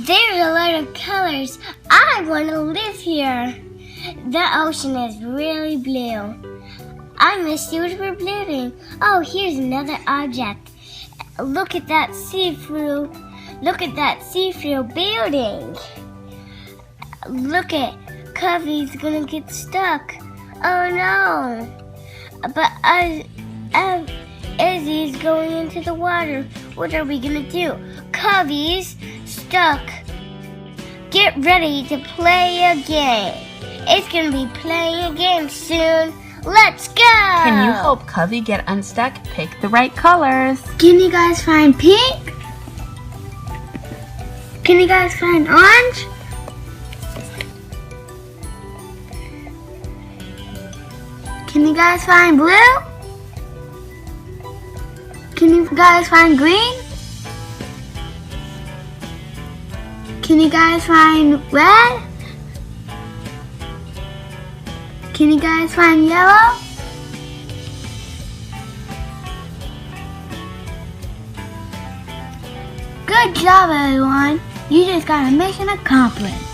There's a lot of colors. I want to live here. The ocean is really blue. I miss super blooming. Oh, here's another object. Look at that see-through. Look at that see-through building. Look at Cubby's gonna get stuck. Oh no! But Izzy's going into the water. What are we gonna do? Cubby's stuck. Get ready to play a game. It's gonna be playing a game soon. Let's go! Can you help Cubby get unstuck? Pick the right colors. Can you guys find pink? Can you guys find orange? Can you guys find blue? Can you guys find green? Can you guys find red? Can you guys find yellow? Good job, everyone. You just got a mission accomplished.